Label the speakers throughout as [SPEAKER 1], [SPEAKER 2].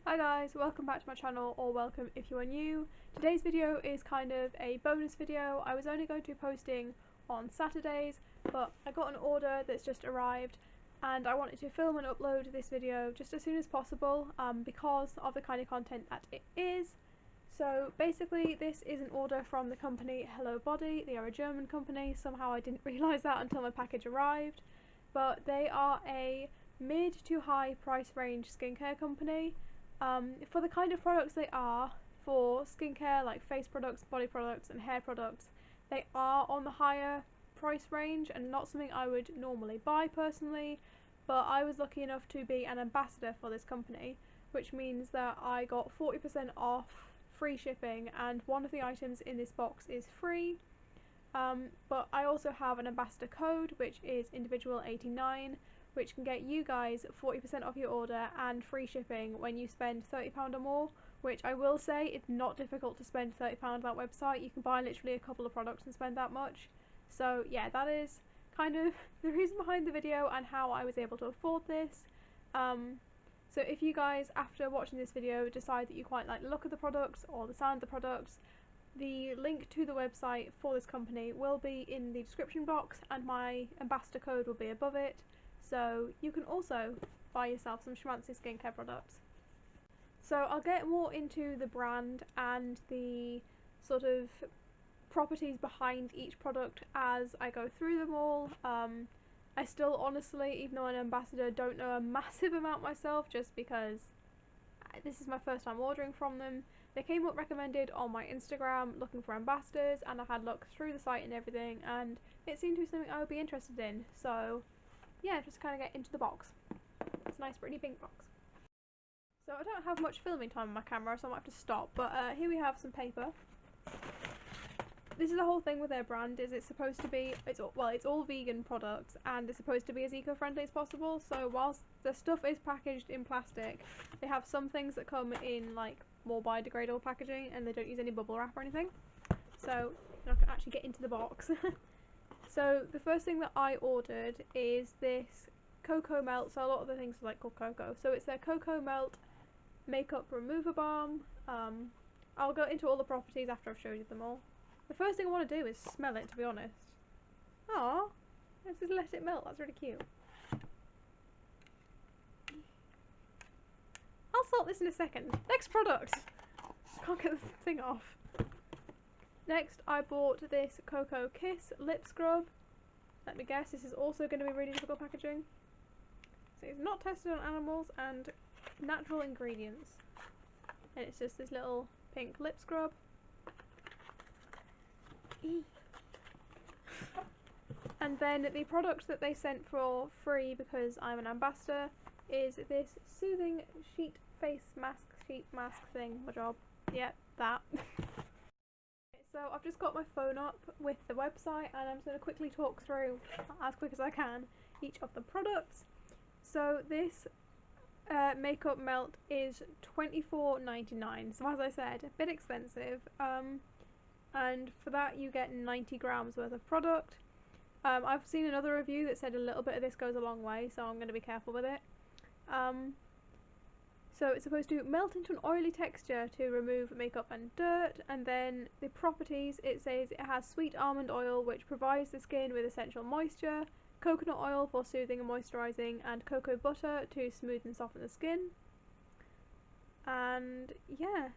[SPEAKER 1] Hi guys, welcome back to my channel, or welcome if you are new. Today's video is kind of a bonus video. I was only going to be posting on Saturdays, but I got an order that's just arrived and I wanted to film and upload this video just as soon as possible because of the kind of content that it is. So basically this is an order from the company Hello Body. They are a German company. Somehow I didn't realise that until my package arrived, but they are a mid to high price range skincare company. For the kind of products they are, for skincare like face products, body products and hair products, they are on the higher price range and not something I would normally buy personally, but I was lucky enough to be an ambassador for this company, which means that I got 40% off, free shipping, and one of the items in this box is free. But I also have an ambassador code which is individual89, which can get you guys 40% off your order and free shipping when you spend £30 or more, which I will say it's not difficult to spend £30 on that website. You can buy literally a couple of products and spend that much. So yeah, that is kind of the reason behind the video and how I was able to afford this. So if you guys, after watching this video, decide that you quite like the look of the products or the sound of the products, the link to the website for this company will be in the description box and my ambassador code will be above it. So you can also buy yourself some schmancy skincare products. So I'll get more into the brand and the sort of properties behind each product as I go through them all. I still honestly, even though I'm an ambassador, don't know a massive amount myself just because this is my first time ordering from them. They came up recommended on my Instagram looking for ambassadors, and I had looked through the site and everything and it seemed to be something I would be interested in. So yeah, just kind of get into the box. It's a nice pretty pink box. So I don't have much filming time on my camera, so I might have to stop, but here we have some paper. This is the whole thing with their brand, is it's supposed to be, it's all vegan products and it's supposed to be as eco-friendly as possible. So whilst the stuff is packaged in plastic, they have some things that come in like more biodegradable packaging and they don't use any bubble wrap or anything. So I can actually get into the box. So the first thing that I ordered is this Cocoa Melt. So a lot of the things are like called cocoa. So it's their Cocoa Melt Makeup Remover Balm. I'll go into all the properties after I've showed you them all. The first thing I want to do is smell it, to be honest. Aww, let's just let it melt. That's really cute. I'll sort this in a second. Next product. Can't get the thing off. Next, I bought this Cocoa Kiss lip scrub. Let me guess, this is also going to be really difficult packaging. So it's not tested on animals and natural ingredients. And it's just this little pink lip scrub. And then the product that they sent for free because I'm an ambassador is this soothing sheet mask thing. My job. Yep, that. So I've just got my phone up with the website and I'm just going to quickly talk through, as quick as I can, each of the products. So this makeup melt is $24.99, so as I said, a bit expensive, and for that you get 90 grams worth of product. I've seen another review that said a little bit of this goes a long way, so I'm going to be careful with it. So it's supposed to melt into an oily texture to remove makeup and dirt, and then the properties, it says it has sweet almond oil which provides the skin with essential moisture, coconut oil for soothing and moisturising, and cocoa butter to smooth and soften the skin. And yeah,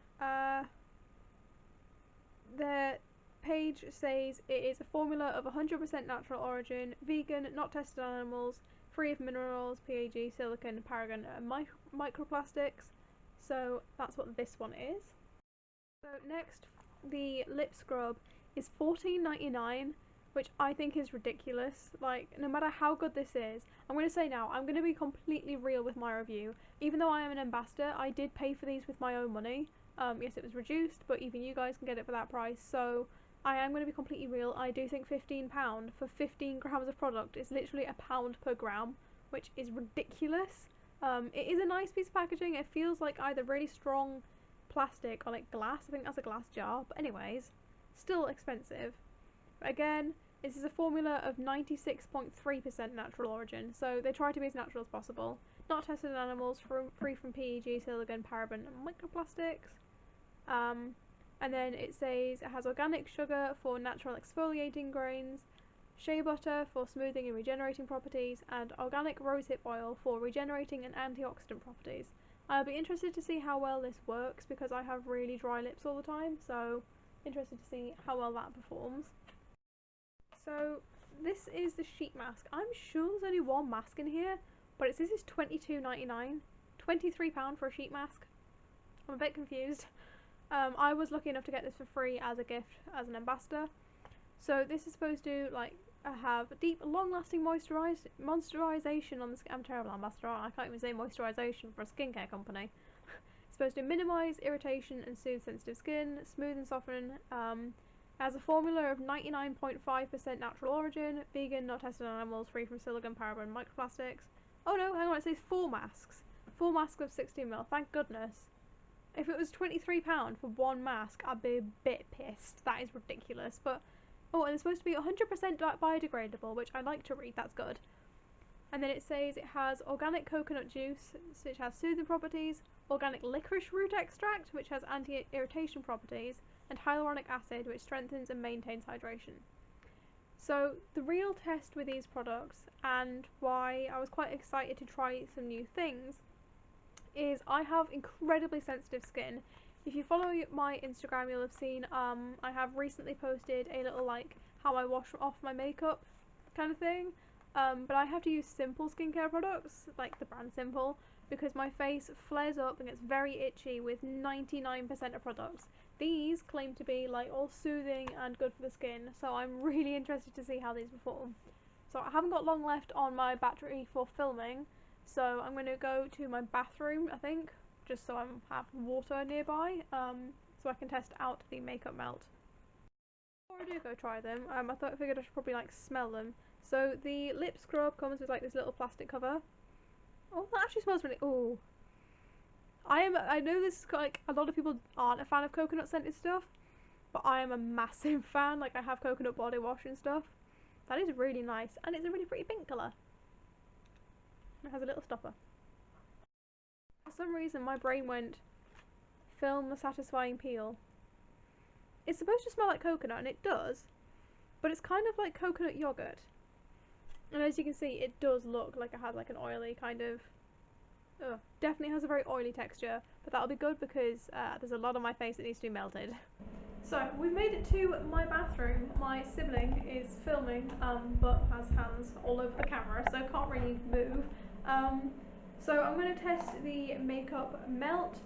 [SPEAKER 1] the page says it is a formula of 100% natural origin, vegan, not tested on animals, free of minerals, PAG, silicone, paraben and microplastics. So that's what this one is. So next, the lip scrub is $14.99, which I think is ridiculous. Like, no matter how good this is, I'm going to say now, I'm going to be completely real with my review. Even though I am an ambassador, I did pay for these with my own money. Yes, it was reduced, but even you guys can get it for that price, so I am going to be completely real. I do think £15 for 15 grams of product is literally £1 per gram, which is ridiculous. It is a nice piece of packaging. It feels like either really strong plastic or like glass. I think that's a glass jar, but anyways, still expensive. But again, this is a formula of 96.3% natural origin, so they try to be as natural as possible. not tested on animals, free from PEG, silicone, paraben and microplastics. And then it says it has organic sugar for natural exfoliating grains, shea butter for smoothing and regenerating properties, and organic rosehip oil for regenerating and antioxidant properties. I'll be interested to see how well this works because I have really dry lips all the time, so interested to see how well that performs. So this is the sheet mask. I'm sure there's only one mask in here, but it says it's £22.99, £23 for a sheet mask. I'm a bit confused. I was lucky enough to get this for free as a gift as an ambassador. So this is supposed to have deep, long-lasting moisturisation on the skin. I'm a terrible ambassador. I can't even say moisturisation for a skincare company. It's supposed to minimise irritation and soothe sensitive skin, smooth and soften. Has a formula of 99.5% natural origin, vegan, not tested on animals, free from silicone, paraben, and microplastics. Oh no, hang on, it says 4 masks. 4 masks of 16ml, thank goodness. If it was £23 for one mask, I'd be a bit pissed. That is ridiculous. But oh, and it's supposed to be 100% biodegradable, which I like to read, that's good. And then it says it has organic coconut juice, which has soothing properties, organic licorice root extract, which has anti-irritation properties, and hyaluronic acid, which strengthens and maintains hydration. So the real test with these products, and why I was quite excited to try some new things, is I have incredibly sensitive skin. If you follow my Instagram, you'll have seen I have recently posted a little how I wash off my makeup kind of thing, but I have to use Simple skincare products, like the brand Simple, because my face flares up and gets very itchy with 99% of products. These claim to be all soothing and good for the skin, so I'm really interested to see how these perform. So I haven't got long left on my battery for filming, so I'm going to go to my bathroom, I think, just so I have water nearby, so I can test out the makeup melt. Before I do go try them, I figured I should probably smell them. So the lip scrub comes with this little plastic cover. Oh, that actually smells really. Oh, I know this a lot of people aren't a fan of coconut scented stuff, but I am a massive fan. I have coconut body wash and stuff. That is really nice, and it's a really pretty pink colour. It has a little stopper. For some reason my brain went, film the satisfying peel. It's supposed to smell like coconut, and it does, but it's kind of like coconut yogurt. And as you can see, it does look like it has an oily kind of, definitely has a very oily texture, but that'll be good because there's a lot on my face that needs to be melted. So we've made it to my bathroom. My sibling is filming, but has hands all over the camera, so can't really move. So I'm going to test the makeup melt.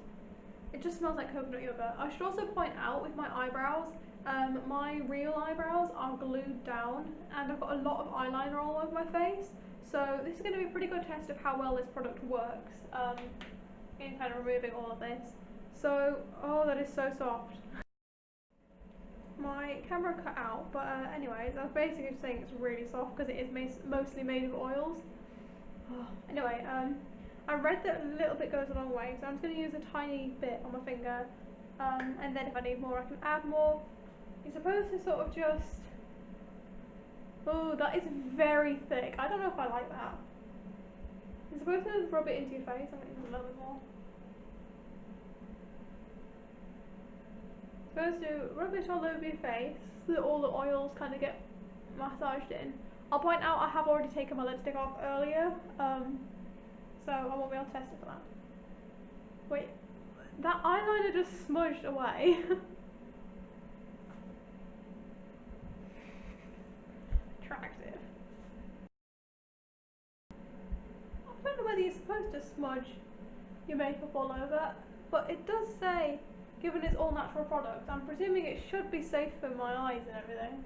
[SPEAKER 1] It just smells like coconut yogurt. I should also point out with my eyebrows, my real eyebrows are glued down and I've got a lot of eyeliner all over my face. So this is going to be a pretty good test of how well this product works in kind of removing all of this. So, oh, that is so soft. My camera cut out, but anyways, I was basically saying it's really soft because it is mostly made of oils. Oh, anyway, I read that a little bit goes a long way, so I'm just going to use a tiny bit on my finger, and then if I need more I can add more. You're supposed to sort of just... Oh, that is very thick. I don't know if I like that. You're supposed to rub it into your face. I'm going to use a little bit more. You're supposed to rub it all over your face so that all the oils kind of get massaged in. I'll point out I have already taken my lipstick off earlier, so I won't be able to test it for that. Wait, that eyeliner just smudged away. Attractive. I don't know whether you're supposed to smudge your makeup all over, but it does say, given it's all natural products, I'm presuming it should be safe for my eyes and everything.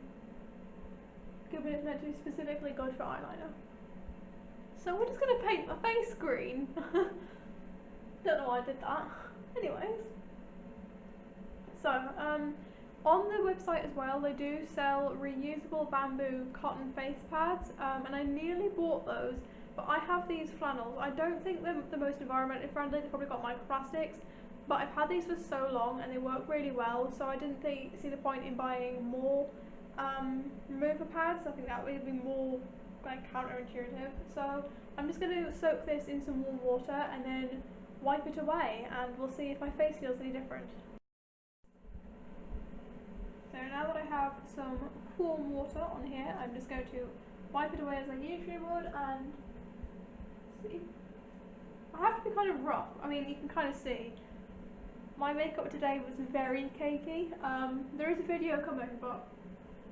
[SPEAKER 1] Given it's meant to be specifically good for eyeliner. So we're just going to paint my face green. Don't know why I did that. Anyways. So, on the website as well, they do sell reusable bamboo cotton face pads, and I nearly bought those, but I have these flannels. I don't think they're the most environmentally friendly, they've probably got microplastics, but I've had these for so long and they work really well, so I didn't see the point in buying more remover pads. I think that would be more like counterintuitive. So I'm just going to soak this in some warm water and then wipe it away, and we'll see if my face feels any different. So now that I have some warm water on here, I'm just going to wipe it away as I usually would, and see. I have to be kind of rough. I mean, you can kind of see. My makeup today was very cakey. There is a video coming, but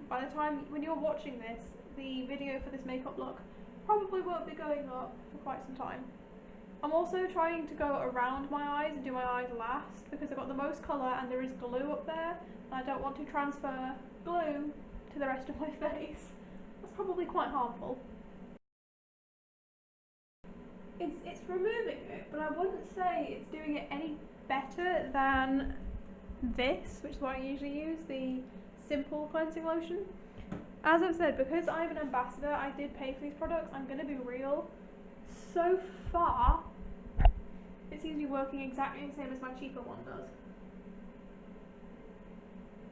[SPEAKER 1] by the time when you're watching this, the video for this makeup look probably won't be going up for quite some time. I'm also trying to go around my eyes and do my eyes last because I've got the most colour and there is glue up there, and I don't want to transfer glue to the rest of my face. That's probably quite harmful. It's removing it, but I wouldn't say it's doing it any better than this, which is what I usually use, the Simple Cleansing Lotion. As I've said, because I'm an ambassador, I did pay for these products, I'm going to be real. So far, it seems to be working exactly the same as my cheaper one does.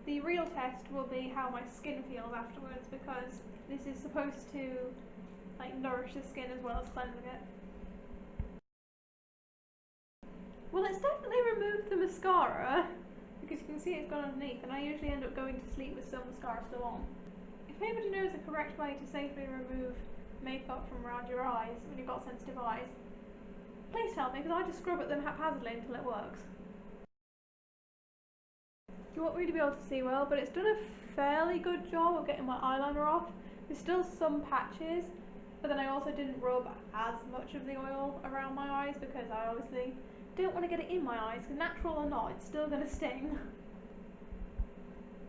[SPEAKER 1] The real test will be how my skin feels afterwards, because this is supposed to like nourish the skin as well as cleansing it. Well, it's definitely removed the mascara, because you can see it's gone underneath, and I usually end up going to sleep with some mascara still on. If anybody knows the correct way to safely remove makeup from around your eyes when you've got sensitive eyes, please tell me, because I just scrub at them haphazardly until it works. You won't really be able to see well, but it's done a fairly good job of getting my eyeliner off. There's still some patches, but then I also didn't rub as much of the oil around my eyes because I obviously don't want to get it in my eyes, because natural or not, it's still going to sting.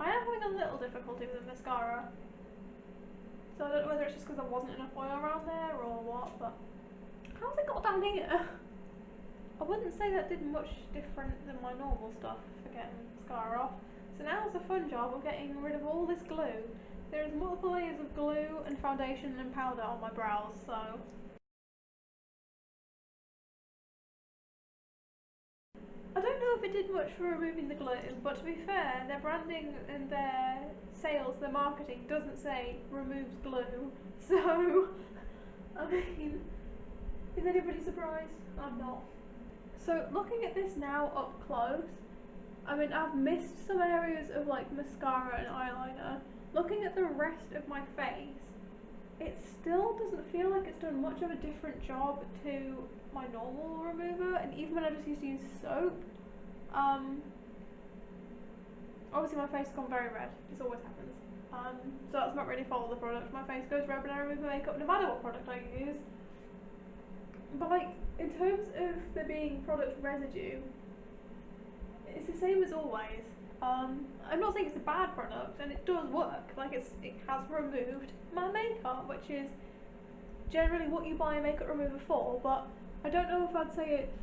[SPEAKER 1] I am having a little difficulty with the mascara, so I don't know whether it's just because there wasn't enough oil around there or what, but how's it got down here? I wouldn't say that did much different than my normal stuff for getting mascara off. So now it's a fun job of getting rid of all this glue. There's multiple layers of glue and foundation and powder on my brows, so I don't know if it did much for removing the glue, but to be fair, their branding and their sales, their marketing doesn't say removes glue, so I mean, is anybody surprised? I'm not. So looking at this now up close, I mean, I've missed some areas of like mascara and eyeliner. Looking at the rest of my face, it still doesn't feel like it's done much of a different job to my normal remover, and even when I just used to use soap, obviously my face has gone very red. This always happens. So that's not really fault of the product. My face goes red when I remove my makeup, no matter what product I use. But like, in terms of there being product residue, it's the same as always. I'm not saying it's a bad product, and it does work. Like, it has removed my makeup, which is generally what you buy a makeup remover for, but I don't know if I'd say it's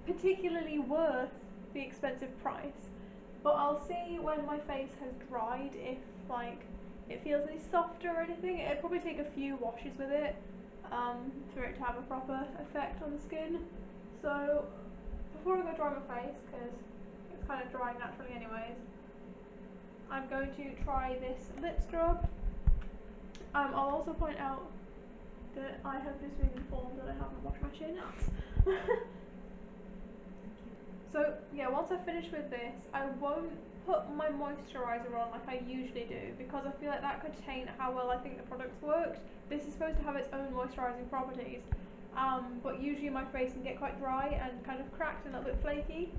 [SPEAKER 1] particularly worth the expensive price. But I'll see when my face has dried if like it feels any softer or anything. It'd probably take a few washes with it for it to have a proper effect on the skin. So before I go dry my face, because it's kind of drying naturally anyways, I'm going to try this lip scrub. I'll also point out that I have just been informed that I haven't washed my chin. So yeah, once I finish with this, I won't put my moisturiser on like I usually do, because I feel like that could taint how well I think the product's worked. This is supposed to have its own moisturising properties, but usually my face can get quite dry and kind of cracked and a little bit flaky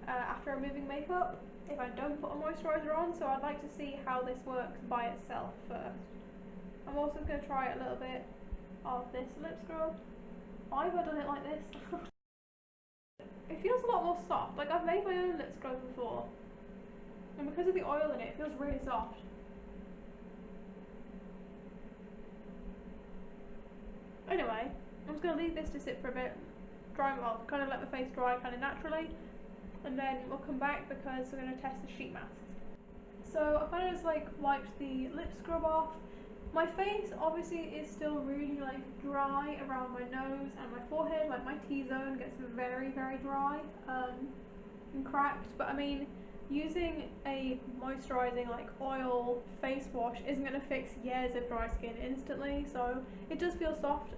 [SPEAKER 1] after removing makeup if I don't put a moisturiser on, so I'd like to see how this works by itself first. I'm also going to try a little bit of this lip scrub. Why have I done it like this? It feels a lot more soft. Like, I've made my own lip scrub before, and because of the oil in it, it feels really soft. Anyway, I'm just going to leave this to sit for a bit, dry, well, kind of let my face dry kind of naturally, and then we'll come back because we're going to test the sheet masks. So I kind of just like wiped the lip scrub off. My face obviously is still really like dry around my nose and my forehead. Like, my T-zone gets very, very dry and cracked, but I mean, using a moisturising like oil face wash isn't going to fix years of dry skin instantly, so it does feel soft.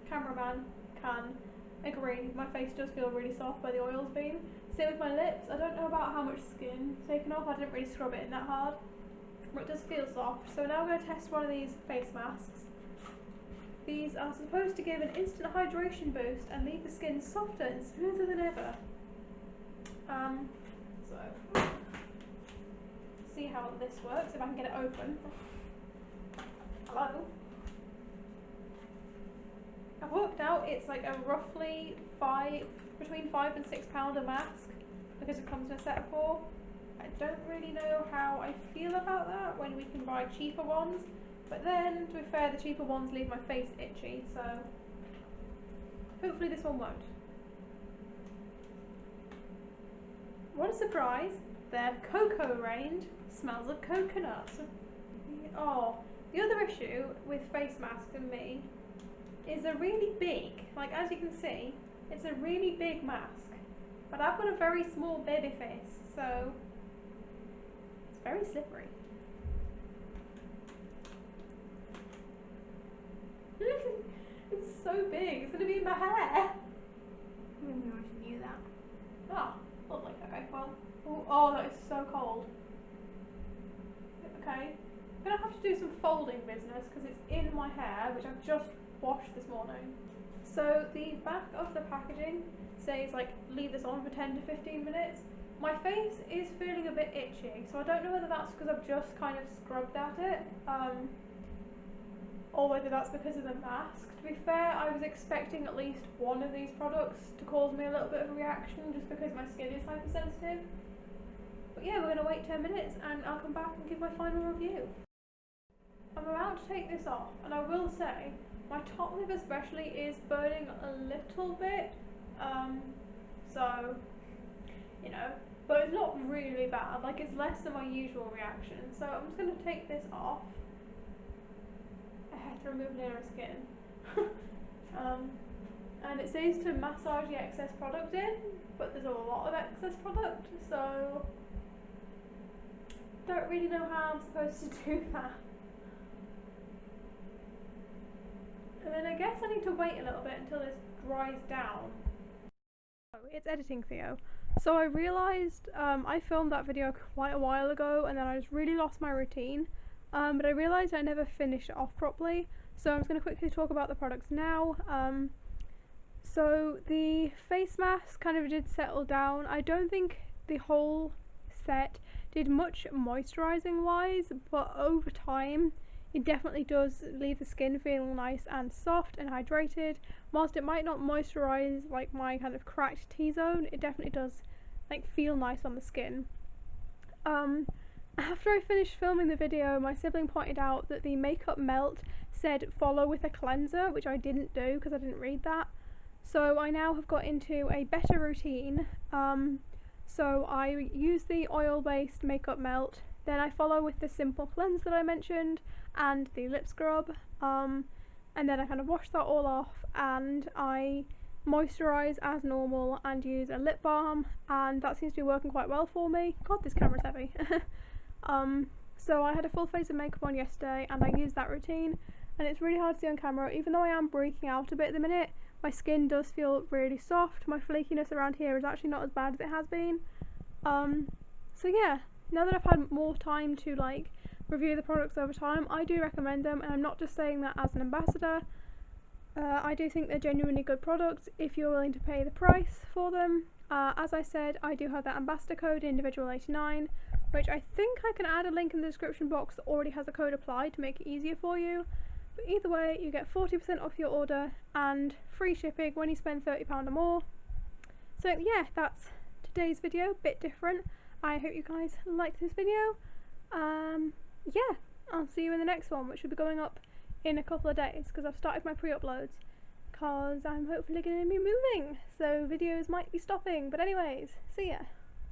[SPEAKER 1] Cameraman can agree, my face does feel really soft where the oil's been. Same with my lips. I don't know about how much skin taken off, I didn't really scrub it in that hard, but it does feel soft. So now I'm going to test one of these face masks. These are supposed to give an instant hydration boost and leave the skin softer and smoother than ever. So see how this works, if I can get it open. Hello. I've worked out it's like a roughly between £5 and £6 a mask, because it comes in a set of 4. I don't really know how I feel about that when we can buy cheaper ones, but then to be fair, the cheaper ones leave my face itchy, so hopefully this one won't. What a surprise! Their cocoa range smells of coconut. Oh, the other issue with face masks and me is they're really big. Like, as you can see, it's a really big mask, but I've got a very small baby face, so it's very slippery. It's so big, it's going to be in my hair. I didn't know I knew that. Oh, lovely. Okay, well. Oh, that is so cold. Okay, I'm going to have to do some folding business because it's in my hair, which I've just washed this morning. So the back of the packaging says like leave this on for 10 to 15 minutes. My face is feeling a bit itchy, so I don't know whether that's because I've just kind of scrubbed at it, or whether that's because of the mask. To be fair, I was expecting at least one of these products to cause me a little bit of a reaction just because my skin is hypersensitive. But yeah, we're going to wait 10 minutes and I'll come back and give my final review. I'm about to take this off, and I will say my top lip especially is burning a little bit, so, you know, but it's not really bad, like it's less than my usual reaction. So I'm just going to take this off. I had to remove layer of skin. And it says to massage the excess product in, but there's a lot of excess product, so don't really know how I'm supposed to do that. And then I guess I need to wait a little bit until this dries down. Oh, it's editing Theo. So I realised I filmed that video quite a while ago and then I just really lost my routine. But I realised I never finished it off properly, so I'm just going to quickly talk about the products now. So the face mask kind of did settle down. I don't think the whole set did much moisturising wise, but over time it definitely does leave the skin feeling nice and soft and hydrated. Whilst it might not moisturise like my kind of cracked T-zone, it definitely does like feel nice on the skin. After I finished filming the video, my sibling pointed out that the Makeup Melt said follow with a cleanser, which I didn't do because I didn't read that. So I now have got into a better routine. So I use the oil-based Makeup Melt, then I follow with the simple cleanse that I mentioned and the lip scrub, and then I kind of wash that all off and I moisturise as normal and use a lip balm, and that seems to be working quite well for me. God, this camera's heavy. So I had a full face of makeup on yesterday and I used that routine, and it's really hard to see on camera. Even though I am breaking out a bit at the minute, my skin does feel really soft. My flakiness around here is actually not as bad as it has been. So yeah, now that I've had more time to like review the products over time, I do recommend them, and I'm not just saying that as an ambassador. I do think they're genuinely good products if you're willing to pay the price for them. As I said, I do have that ambassador code, individual89, which I think I can add a link in the description box that already has a code applied to make it easier for you. But either way, you get 40% off your order and free shipping when you spend £30 or more. So yeah, that's today's video, bit different. I hope you guys liked this video. Yeah, I'll see you in the next one, which will be going up in a couple of days because I've started my pre-uploads because I'm hopefully going to be moving, so videos might be stopping. But anyways, see ya.